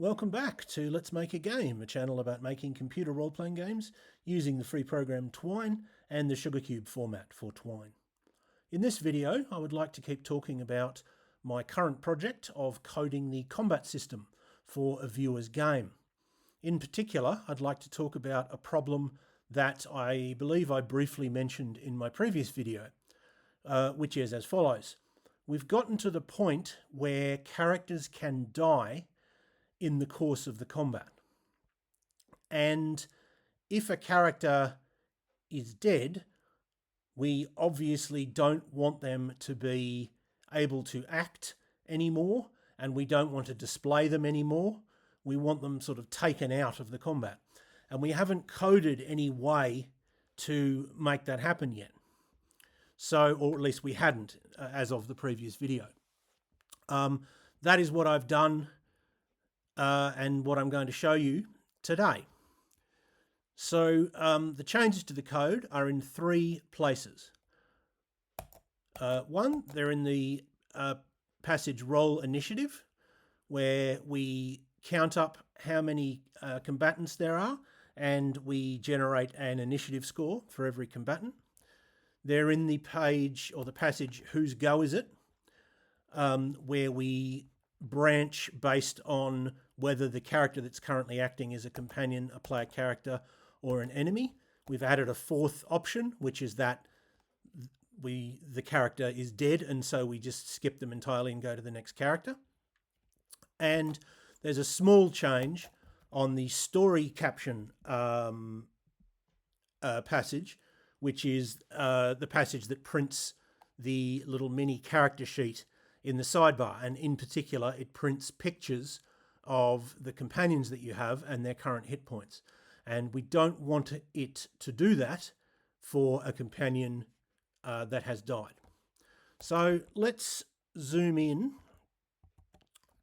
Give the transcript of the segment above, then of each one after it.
Welcome back to Let's Make a Game, a channel about making computer role-playing games using the free program Twine and the Sugarcube format for Twine. In this video, I would like to keep talking about my current project of coding the combat system for a viewer's game. In particular, I'd like to talk about a problem that I believe I briefly mentioned in my previous video, which is as follows. We've gotten to the point where characters can die in the course of the combat. And if a character is dead, we obviously don't want them to be able to act anymore, and we don't want to display them anymore. We want them sort of taken out of the combat. And we haven't coded any way to make that happen yet. So, or at least we hadn't as of the previous video. That is what I've done and what I'm going to show you today. So the changes to the code are in three places. One, they're in the passage roll initiative, where we count up how many combatants there are, and we generate an initiative score for every combatant. They're in the page or the passage whose go is it, where we branch based on whether the character that's currently acting is a companion, a player character, or an enemy. We've added a fourth option, which is that the character is dead, and so we just skip them entirely and go to the next character. And there's a small change on the story caption passage, which is the passage that prints the little mini character sheet in the sidebar, and in particular it prints pictures of the companions that you have and their current hit points. And we don't want it to do that for a companion that has died. So let's zoom in.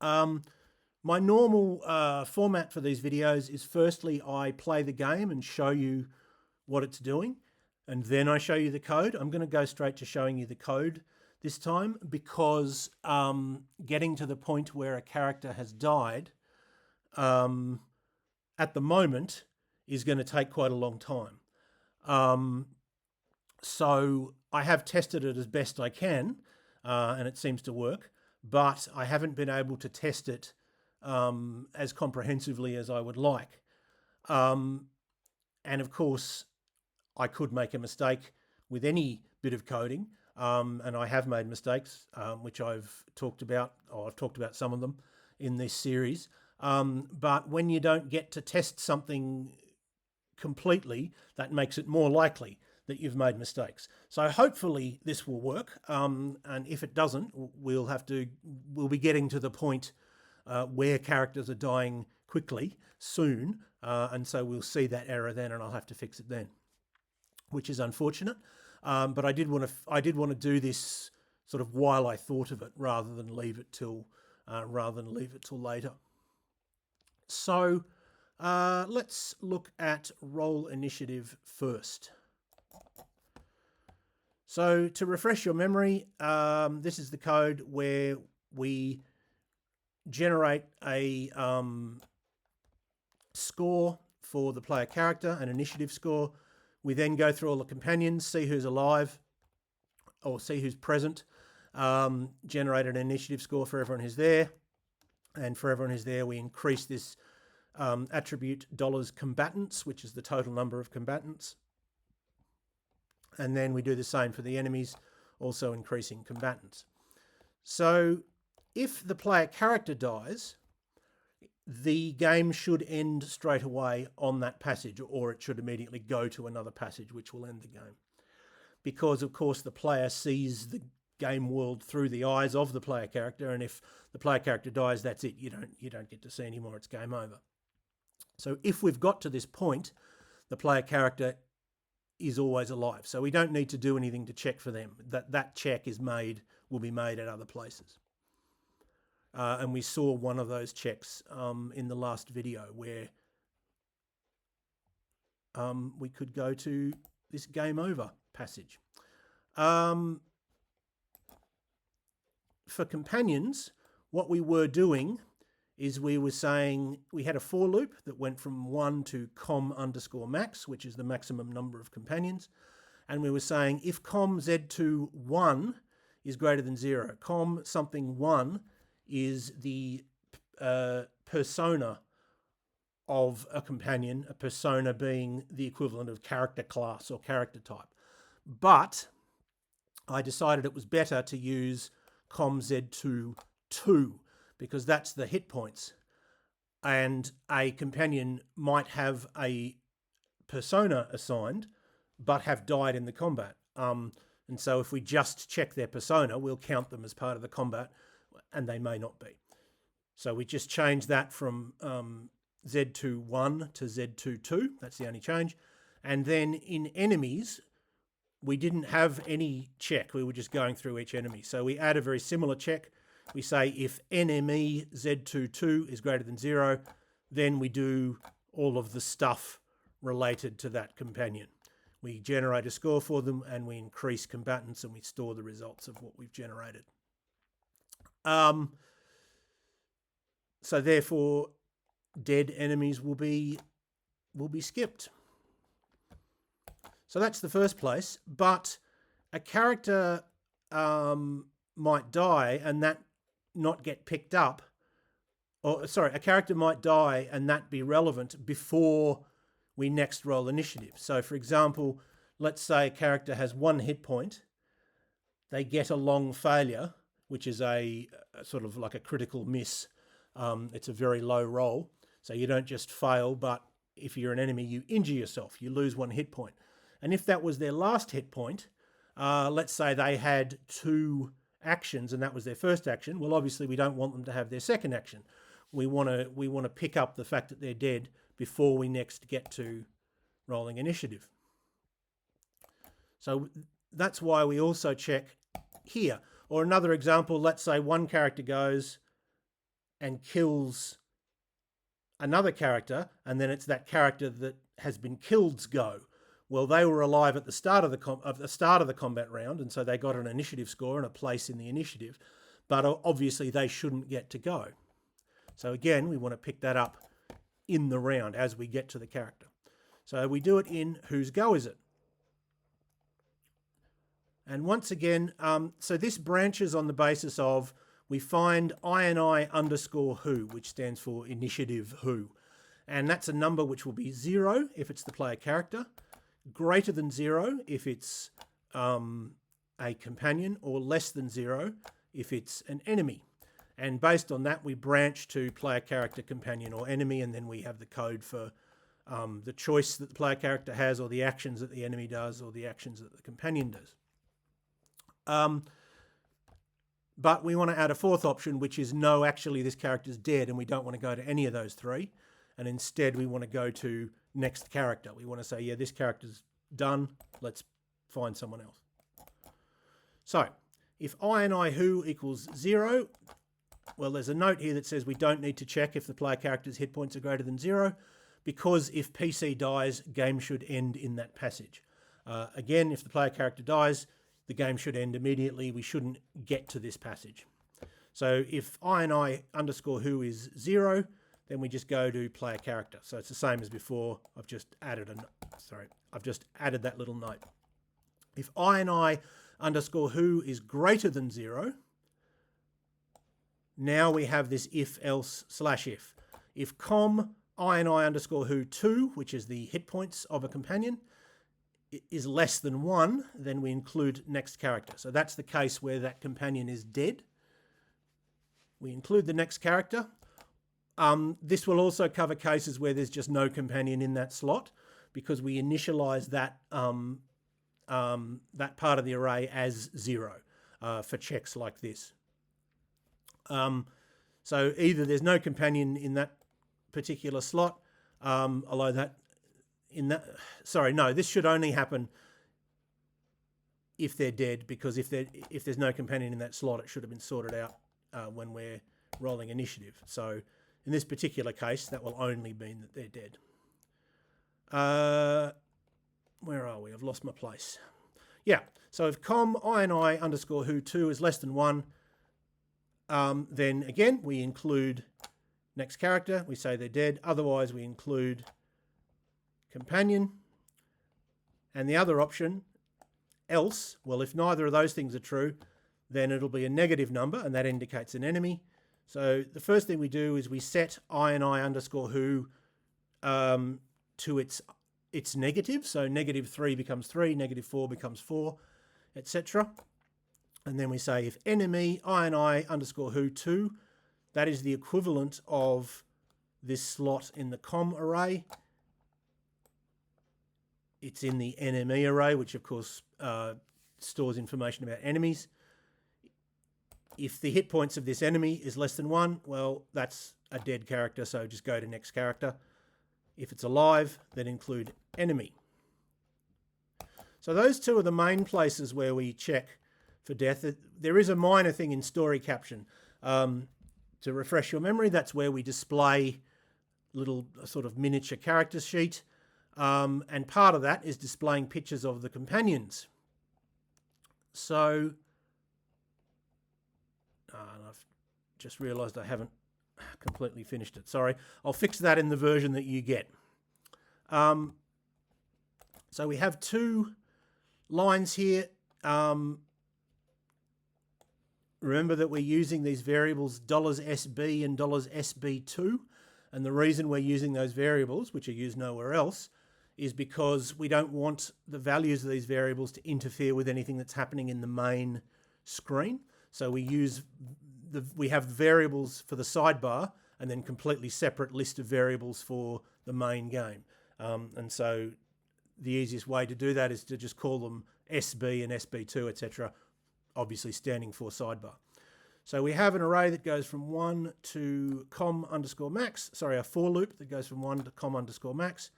My normal format for these videos is, firstly, I play the game and show you what it's doing, and then I show you the code. I'm going to go straight to showing you the code this time, because getting to the point where a character has died at the moment is going to take quite a long time. So I have tested it as best I can, and it seems to work, but I haven't been able to test it as comprehensively as I would like. And of course, I could make a mistake with any bit of coding. And I have made mistakes, which I've talked about, or I've talked about some of them in this series. But when you don't get to test something completely, that makes it more likely that you've made mistakes. So hopefully this will work. And if it doesn't, we'll be getting to the point where characters are dying quickly soon. And so we'll see that error then, and I'll have to fix it then, which is unfortunate. But I did want to do this sort of while I thought of it, rather than leave it till later. So let's look at roll initiative first. So to refresh your memory, this is the code where we generate a score for the player character, an initiative score. We then go through all the companions, see who's alive, or see who's present, generate an initiative score for everyone who's there. And for everyone who's there, we increase this attribute $combatants, which is the total number of combatants. And then we do the same for the enemies, also increasing combatants. So if the player character dies, the game should end straight away on that passage, or it should immediately go to another passage, which will end the game. Because, of course, the player sees the game world through the eyes of the player character, and if the player character dies, that's it. You don't get to see anymore. It's game over. So if we've got to this point, the player character is always alive. So we don't need to do anything to check for them. That check will be made at other places. And we saw one of those checks in the last video, where we could go to this game over passage. For companions, what we were doing is we were saying we had a for loop that went from 1 to com_max, which is the maximum number of companions. And we were saying if com z2 1 is greater than 0, com something 1 is the persona of a companion, a persona being the equivalent of character class or character type. But I decided it was better to use com z2 2 because that's the hit points. And a companion might have a persona assigned but have died in the combat. And so if we just check their persona, we'll count them as part of the combat, and they may not be. So we just changed that from Z2 1 to Z2 2. That's the only change. And then in enemies, we didn't have any check. We were just going through each enemy. So we add a very similar check. We say if NME Z2 2 is greater than 0, then we do all of the stuff related to that companion. We generate a score for them and we increase combatants and we store the results of what we've generated. So therefore, dead enemies will be skipped. So that's the first place. But a character might die and that not get picked up. Or sorry, a character might die and that be relevant before we next roll initiative. So for example, let's say a character has 1 hit point. They get a long failure, which is a sort of like a critical miss. It's a very low roll. So you don't just fail, but if you're an enemy, you injure yourself. You lose 1 hit point. And if that was their last hit point, let's say they had 2 actions and that was their first action. Well, obviously we don't want them to have their second action. We want to pick up the fact that they're dead before we next get to rolling initiative. So that's why we also check here. Or another example, let's say one character goes and kills another character, and then it's that character that has been killed's go. Well, they were alive at the start of the combat round, and so they got an initiative score and a place in the initiative, but obviously they shouldn't get to go. So again, we want to pick that up in the round as we get to the character. So we do it in whose go is it? And once again, so this branches on the basis of we find INI_who, which stands for initiative who. And that's a number which will be 0 if it's the player character, greater than 0 if it's a companion, or less than 0 if it's an enemy. And based on that, we branch to player character, companion, or enemy, and then we have the code for the choice that the player character has, or the actions that the enemy does, or the actions that the companion does. But we want to add a fourth option, which is no, actually this character's dead, and we don't want to go to any of those 3. And instead we want to go to next character. We want to say, yeah, this character's done. Let's find someone else. So if INI who equals 0, well, there's a note here that says we don't need to check if the player character's hit points are greater than 0, because if PC dies, game should end in that passage. Again, if the player character dies, the game should end immediately. We shouldn't get to this passage. So if INI_who is 0, then we just go to player character. So it's the same as before. I've just added that little note. If INI_who is greater than 0, now we have this if/else/if. If com INI_who 2, which is the hit points of a companion, is less than 1, then we include next character. So that's the case where that companion is dead. We include the next character. This will also cover cases where there's just no companion in that slot, because we initialize that that part of the array as 0 for checks like this. So either there's no companion in that particular slot, although this should only happen if they're dead, because if there's no companion in that slot, it should have been sorted out when we're rolling initiative. So in this particular case, that will only mean that they're dead. Where are we? I've lost my place. Yeah, so if com INI_who 2 is less than 1, then again, we include next character, we say they're dead. Otherwise, we include companion. And the other option, else, well, if neither of those things are true, then it'll be a negative number, and that indicates an enemy. So the first thing we do is we set ini_who to its negative. So -3 becomes 3, -4 becomes 4, etc. And then we say if enemy ini_who2, that is the equivalent of this slot in the com array. It's in the enemy array, which of course stores information about enemies. If the hit points of this enemy is less than 1, well, that's a dead character, so just go to next character. If it's alive, then include enemy. So those two are the main places where we check for death. There is a minor thing in story caption. To refresh your memory, that's where we display little sort of miniature character sheet. And part of that is displaying pictures of the companions. So, I've just realised I haven't completely finished it. Sorry. I'll fix that in the version that you get. So we have two lines here. Remember that we're using these variables $SB and $SB2. And the reason we're using those variables, which are used nowhere else, is because we don't want the values of these variables to interfere with anything that's happening in the main screen. So we have variables for the sidebar and then completely separate list of variables for the main game. And so the easiest way to do that is to just call them SB and SB2, etc., obviously standing for sidebar. So we have an array that goes from 1 to com_max, sorry, a for loop that goes from 1 to com_max.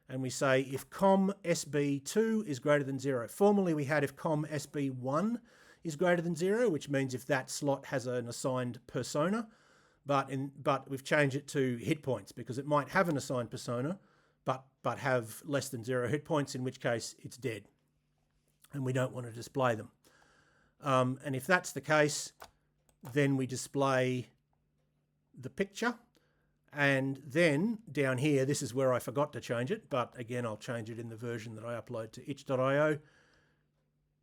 And we say if com SB2 is greater than 0. Formerly we had if com SB1 is greater than 0, which means if that slot has an assigned persona, but we've changed it to hit points because it might have an assigned persona, but have less than 0 hit points, in which case it's dead. And we don't want to display them. And if that's the case, then we display the picture. And then down here, this is where I forgot to change it, but again, I'll change it in the version that I upload to itch.io.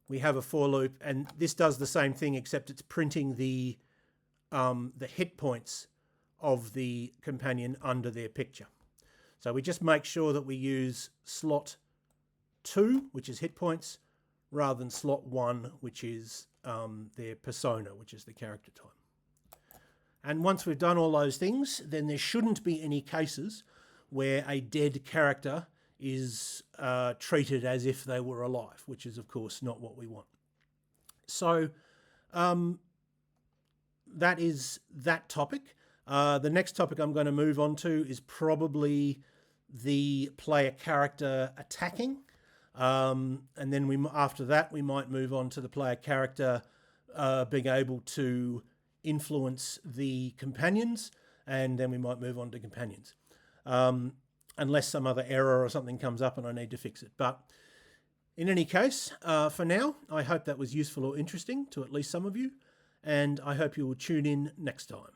We have a for loop, and this does the same thing, except it's printing the hit points of the companion under their picture. So we just make sure that we use slot 2, which is hit points, rather than slot 1, which is their persona, which is the character type. And once we've done all those things, then there shouldn't be any cases where a dead character is treated as if they were alive, which is, of course, not what we want. So that is that topic. The next topic I'm going to move on to is probably the player character attacking. And then after that, we might move on to the player character being able to influence the companions, and then we might move on to companions. Unless some other error or something comes up and I need to fix it. But in any case, for now, I hope that was useful or interesting to at least some of you, and I hope you will tune in next time.